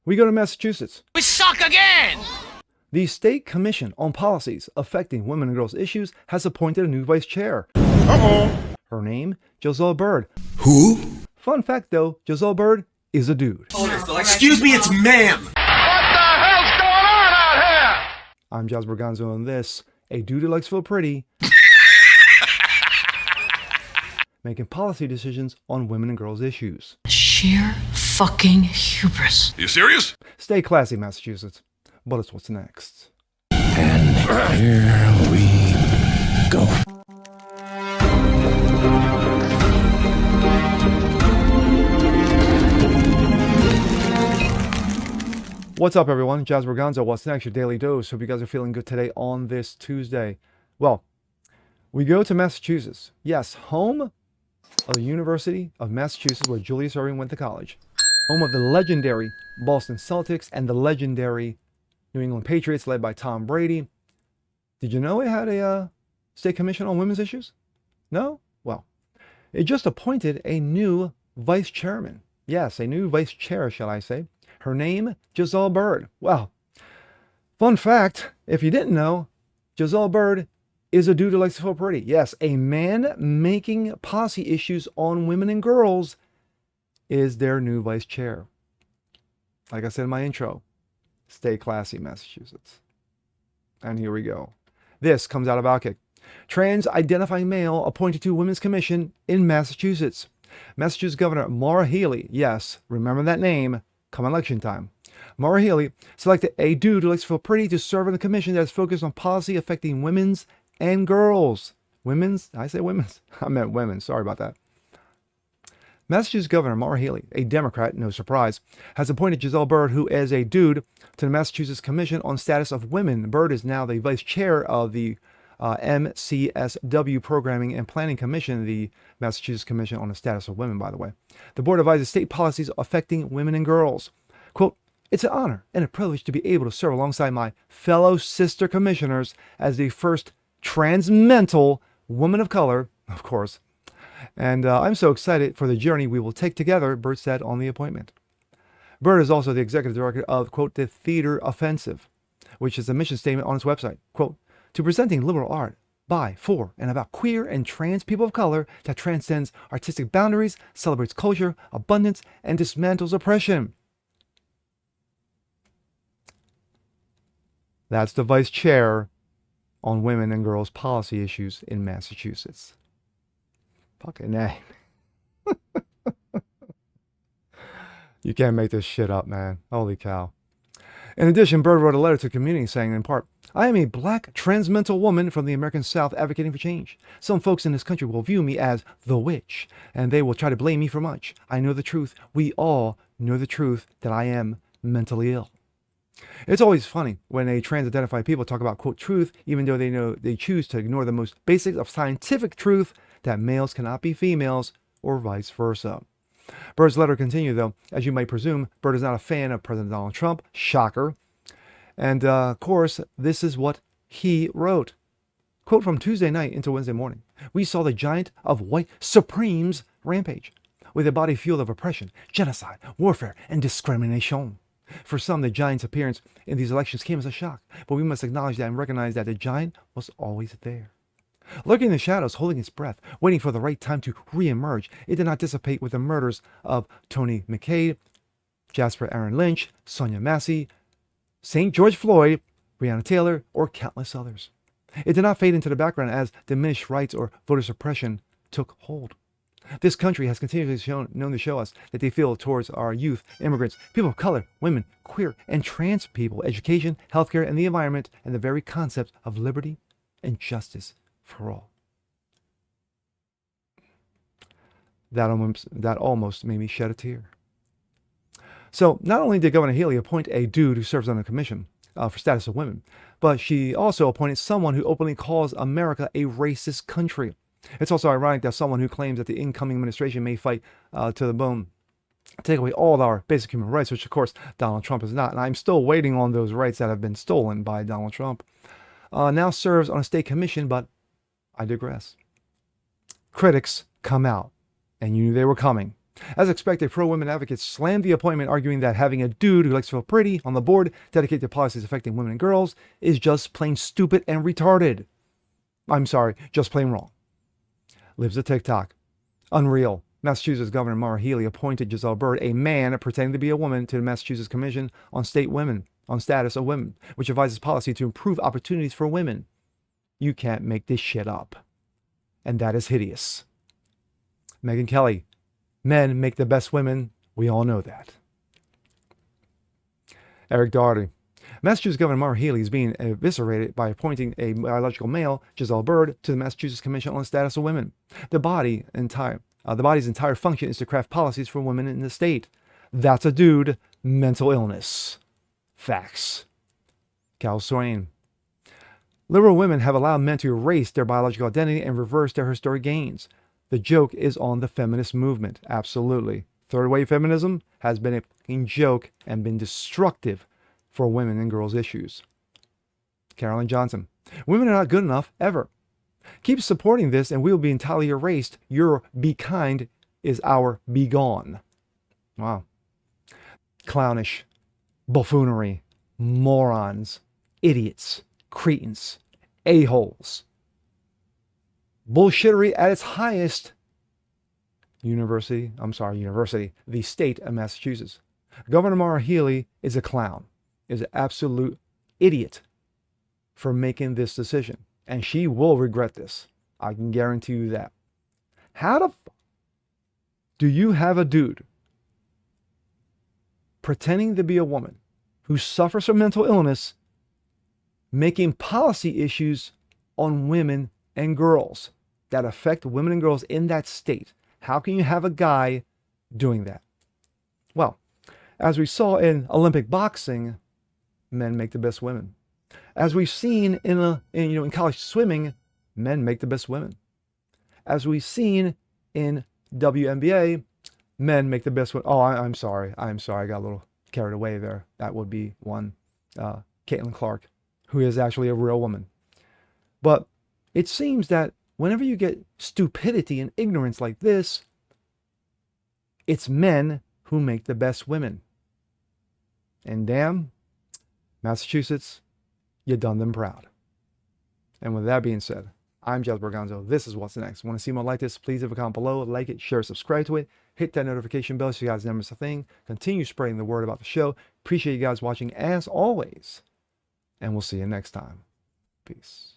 We go to Massachusetts. We suck again! The State Commission on Policies Affecting Women and Girls Issues has appointed a new vice chair. Her name, Giselle Bird. Who? Fun fact though, Giselle Bird is a dude. Excuse me, it's ma'am. What the hell's going on out here? I'm Jazz Berganzo, and this, a dude who likes to feel pretty, making policy decisions on women and girls issues. Sheer fucking hubris. You serious? Stay classy, Massachusetts. But it's what's next. And here we go. What's up, everyone? Jazz Berganzo. What's next? Your daily dose. Hope you guys are feeling good today on this Tuesday. Well, we go to Massachusetts. Yes, home of the University of Massachusetts, where Julius Erving went to college. Home of the legendary Boston Celtics and the legendary New England Patriots, led by Tom Brady. Did you know it had a state commission on women's issues? No? Well, it just appointed a new vice chairman. Yes, a new vice chair, shall I say. Her name, Giselle Bird. Well, fun fact, if you didn't know, Giselle Bird is a dude who likes to feel pretty. Yes, a man making policy issues on women and girls is their new vice chair. Like I said in my intro, stay classy, Massachusetts. And here we go. This comes out of Outkick. Trans-identifying male appointed to Women's Commission in Massachusetts. Massachusetts Governor Maura Healey, yes, remember that name, come election time. Maura Healey selected a dude who likes to feel pretty to serve on the commission that is focused on policy affecting women's and girls. Women's? I say women's. I meant women. Sorry about that. Massachusetts Governor Maura Healey, a Democrat, no surprise, has appointed Giselle Bird, who is a dude, to the Massachusetts Commission on Status of Women. Bird is now the vice chair of the MCSW Programming and Planning Commission, the Massachusetts Commission on the Status of Women, by the way. The board advises state policies affecting women and girls. Quote, "It's an honor and a privilege to be able to serve alongside my fellow sister commissioners as the first transmental woman of color," of course. "And I'm so excited for the journey we will take together," Bird said on the appointment. Bird is also the executive director of, quote, "The Theater Offensive," which is a mission statement on its website. Quote, "To presenting liberal art by, for, and about queer and trans people of color that transcends artistic boundaries, celebrates culture, abundance, and dismantles oppression." That's the vice chair on women and girls policy issues in Massachusetts. Fucking A. You can't make this shit up, man. Holy cow. In addition, Bird wrote a letter to the community saying, in part, "I am a black transmental woman from the American South advocating for change. Some folks in this country will view me as the witch, and they will try to blame me for much. I know the truth. We all know the truth that I am mentally ill." It's always funny when a trans-identified people talk about, quote, truth, even though they know they choose to ignore the most basic of scientific truth, that males cannot be females, or vice versa. Bird's letter continued, though. As you might presume, Bird is not a fan of President Donald Trump. Shocker. And, of course, this is what he wrote. Quote, "From Tuesday night into Wednesday morning, we saw the giant of white supremes rampage, with a body fueled of oppression, genocide, warfare, and discrimination. For some, the giant's appearance in these elections came as a shock, but we must acknowledge that and recognize that the giant was always there. Lurking in the shadows, holding its breath, waiting for the right time to re-emerge, it did not dissipate with the murders of Tony McCade, Jasper Aaron Lynch, Sonia Massey, St. George Floyd, Breonna Taylor, or countless others. It did not fade into the background as diminished rights or voter suppression took hold. This country has continuously known to show us that they feel towards our youth, immigrants, people of color, women, queer, and trans people, education, healthcare, and the environment, and the very concept of liberty and justice for all." That almost made me shed a tear. So not only did Governor Healey appoint a dude who serves on the commission for status of women, but she also appointed someone who openly calls America a racist country. It's also ironic that someone who claims that the incoming administration may fight to the bone, take away all our basic human rights, which of course Donald Trump is not. And I'm still waiting on those rights that have been stolen by Donald Trump. Now serves on a state commission, but I digress. Critics come out, and you knew they were coming. As expected, pro-women advocates slammed the appointment, arguing that having a dude who likes to feel pretty on the board dedicated to policies affecting women and girls is just plain stupid and retarded. I'm sorry, just plain wrong. Lives a TikTok. Unreal. Massachusetts Governor Maura Healey appointed Giselle Bird, a man pretending to be a woman, to the Massachusetts Commission on Status of Women, which advises policy to improve opportunities for women. You can't make this shit up. And that is hideous. Megyn Kelly. Men make the best women. We all know that. Eric Doherty. Massachusetts Governor Maura Healey is being eviscerated by appointing a biological male, Giselle Bird, to the Massachusetts Commission on the Status of Women. The body's entire function is to craft policies for women in the state. That's a dude. Mental illness. Facts. Cal Swain. Liberal women have allowed men to erase their biological identity and reverse their historic gains. The joke is on the feminist movement. Absolutely. Third wave feminism has been a fucking joke and been destructive for women and girls' issues. Carolyn Johnson. Women are not good enough, ever. Keep supporting this and we will be entirely erased. Your be kind is our be gone. Wow. Clownish. Buffoonery. Morons. Idiots. Cretins. A-holes. Bullshittery at its highest. University, the state of Massachusetts. Governor Maura Healey is a clown, is an absolute idiot for making this decision. And she will regret this. I can guarantee you that. How the fuck do you have a dude pretending to be a woman who suffers from mental illness making policy issues on women and girls that affect women and girls in that state? How can you have a guy doing that? Well, as we saw in Olympic boxing, men make the best women. As we've seen in college swimming, men make the best women. As we've seen in WNBA, men make the best women. Oh, I'm sorry. I got a little carried away there. That would be one, Caitlin Clark, who is actually a real woman. But it seems that whenever you get stupidity and ignorance like this, it's men who make the best women. And damn, Massachusetts, you done them proud. And with that being said, I'm Jasper Gonzo. This is What's Next. Want to see more like this? Please leave a comment below, like it, share, subscribe to it, hit that notification bell so you guys never miss a thing. Continue spreading the word about the show. Appreciate you guys watching as always. And we'll see you next time. Peace.